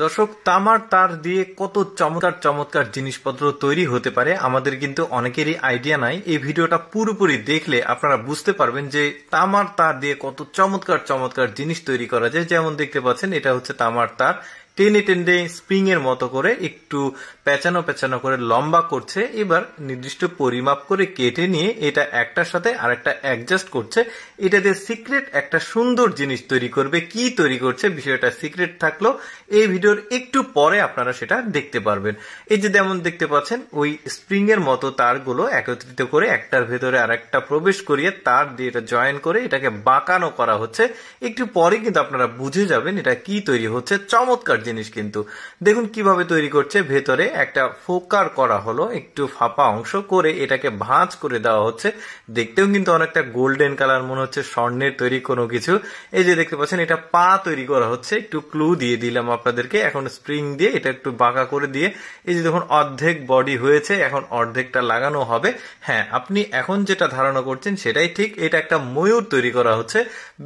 দর্শক, তামার তার দিয়ে কত চমৎকার চমৎকার জিনিসপত্র তৈরি হতে পারে আমাদের কিন্তু অনেকেরই আইডিয়া নাই। এই ভিডিওটা পুরোপুরি দেখলে আপনারা বুঝতে পারবেন যে তামার তার দিয়ে কত চমৎকার চমৎকার জিনিস তৈরি করা যায়। যেমন দেখতে পাচ্ছেন, এটা হচ্ছে তামার তার, টেনে টেনে স্প্রিং এর মতো করে একটু পেঁচানো পেঁচানো করে লম্বা করছে। এবার নির্দিষ্ট পরিমাপ করে কেটে নিয়ে এটা একটার সাথে আরেকটা অ্যাডজাস্ট করছে। এটা দিয়ে সিক্রেট একটা সুন্দর জিনিস তৈরি করবে। কি তৈরি করছে বিষয়টা সিক্রেট থাকলো, এই ভিডিওর একটু পরে আপনারা সেটা দেখতে পারবেন। এই যে যেমন দেখতে পাচ্ছেন, ওই স্প্রিং এর মতো তারগুলো একত্রিত করে একটার ভেতরে আরেকটা প্রবেশ করিয়ে তার দিয়ে এটা জয়েন করে এটাকে বাঁকানো করা হচ্ছে। একটু পরে কিন্তু আপনারা বুঝে যাবেন এটা কি তৈরি হচ্ছে। চমৎকার জিনিস কিন্তু দেখুন কিভাবে তৈরি করছে। ভেতরে একটা ফোকার করা হলো, একটু ফাঁপা অংশ করে এটাকে ভাঁজ করে দেওয়া হচ্ছে। দেখতেও কিন্তু অনেকটা গোল্ডেন কালার মনে হচ্ছে, স্বর্ণের তৈরি কোনো কিছু। এই যে দেখতে পাচ্ছেন, এটা পা তৈরি করা হচ্ছে। একটু ক্লু দিয়ে দিলাম আপনাদেরকে। এখন স্প্রিং দিয়ে এটা একটু বাঁকা করে দিয়ে এই যে দেখুন অর্ধেক বডি হয়েছে, এখন অর্ধেকটা লাগানো হবে। হ্যাঁ, আপনি এখন যেটা ধারণা করছেন সেটাই ঠিক। এটা একটা ময়ূর তৈরি করা হচ্ছে,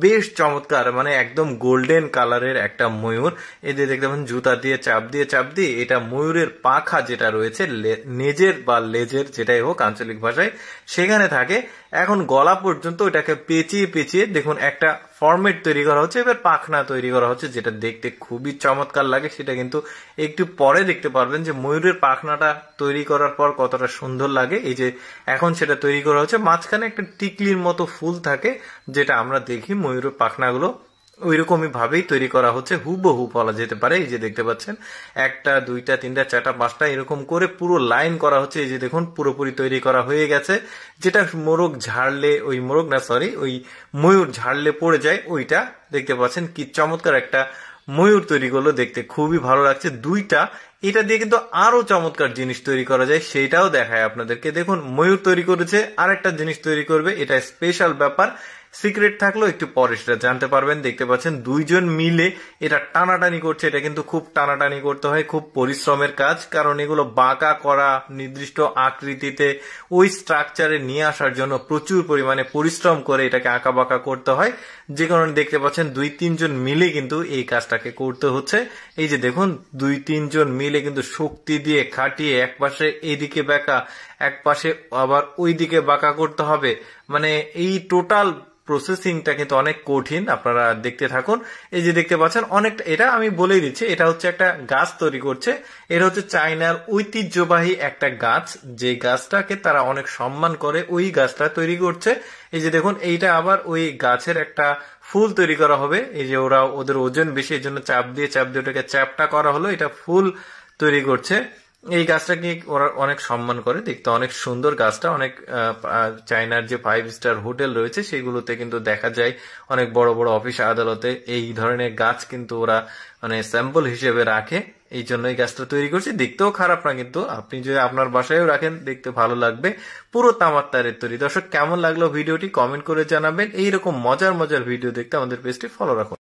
বেশ চমৎকার, মানে একদম গোল্ডেন কালারের একটা ময়ূর। এই যে দেখতে পাচ্ছেন জুতা দিয়ে চাপ দিয়ে এটা ময়ূরের পাখা যেটা রয়েছে, নেজের বা লেজের যেটাই হোক আঞ্চলিক ভাষায়, সেখানে থাকে। এখন গলা পর্যন্ত এটাকে পেঁচিয়ে পেঁচিয়ে দেখুন একটা ফরম্যাট তৈরি করা হচ্ছে। এবার পাখনা তৈরি করা হচ্ছে, যেটা দেখতে খুবই চমৎকার লাগে। সেটা কিন্তু একটু পরে দেখতে পারবেন যে ময়ূরের পাখনাটা তৈরি করার পর কতটা সুন্দর লাগে। এই যে এখন সেটা তৈরি করা হচ্ছে। মাঝখানে একটা টিকলির মতো ফুল থাকে, যেটা আমরা দেখি ময়ূরের পাখনাগুলো ওই রকমই ভাবেই তৈরি করা হচ্ছে, হুবহু বলা যেতে পারে। এই যে দেখতে পাচ্ছেন, একটা দুইটা তিনটা চারটা পাঁচটা এরকম করে পুরো লাইন করা হচ্ছে। এই যে দেখুন পুরোপুরি তৈরি করা হয়ে গেছে। যেটা মোরগ ঝাড়লে, ওই মোরগ না সরি, ওই ময়ূর ঝাড়লে পড়ে যায়, ওইটা দেখতে পাচ্ছেন। কি চমৎকার একটা ময়ূর তৈরি করলো, দেখতে খুবই ভালো লাগছে। দুইটা এটা দিয়ে কিন্তু আরো চমৎকার জিনিস তৈরি করা যায়, সেইটাও দেখায় আপনাদেরকে। দেখুন ময়ূর তৈরি করেছে, আরেকটা জিনিস তৈরি করবে। এটা স্পেশাল ব্যাপার, সিক্রেট থাকলো, একটু পরে সেটা জানতে পারবেন। দেখতে পাচ্ছেন দুইজন মিলে এটা টানাটানি করছে। এটা কিন্তু খুব টানাটানি করতে হয়, খুব পরিশ্রমের কাজ, কারণ এগুলো বাঁকা করা, নির্দিষ্ট আকৃতিতে ওই স্ট্রাকচারে নিয়ে আসার জন্য প্রচুর পরিমাণে পরিশ্রম করে এটাকে আঁকা বাঁকা করতে হয়। যে কারণে দেখতে পাচ্ছেন দুই তিনজন মিলে কিন্তু এই কাজটাকে করতে হচ্ছে। এই যে দেখুন দুই তিনজন মিলে কিন্তু শক্তি দিয়ে খাটিয়ে এক পাশে এইদিকে বাঁকা, এক পাশে আবার ওই দিকে বাঁকা করতে হবে। মানে এই টোটাল প্রসেসিংটা কিন্তু অনেক কঠিন, আপনারা দেখতে থাকুন। এই যে দেখতে পাচ্ছেন অনেকটা, এটা আমি বলেই দিচ্ছি, এটা হচ্ছে একটা গাছ তৈরি করছে। এটা হচ্ছে চায়নার ঐতিহ্যবাহী একটা গাছ, যে গাছটাকে তারা অনেক সম্মান করে, ওই গাছটা তৈরি করছে। এই যে দেখুন এইটা আবার ওই গাছের একটা ফুল তৈরি করা হবে। এই যে ওদের ওজন বেশি, এই জন্য চাপ দিয়ে ওটাকে চ্যাপটা করা হলো, এটা ফুল তৈরি করছে। এই গাছটাকে ওরা অনেক সম্মান করে, দেখতে অনেক সুন্দর গাছটা। অনেক চায়নার যে 5 স্টার হোটেল রয়েছে সেগুলোতে কিন্তু দেখা যায়, অনেক বড় বড় অফিস আদালতে এই ধরনের গাছ কিন্তু ওরা মানে স্যাম্পল হিসেবে রাখে। এই জন্য এই গাছটা তৈরি করছে। দেখতেও খারাপ না, কিন্তু আপনি যদি আপনার বাসায়ও রাখেন দেখতে ভালো লাগবে। পুরো তামার তারের তৈরি। দর্শক, কেমন লাগলো ভিডিওটি কমেন্ট করে জানাবেন। এইরকম মজার মজার ভিডিও দেখতে আমাদের পেজটি ফলো রাখুন।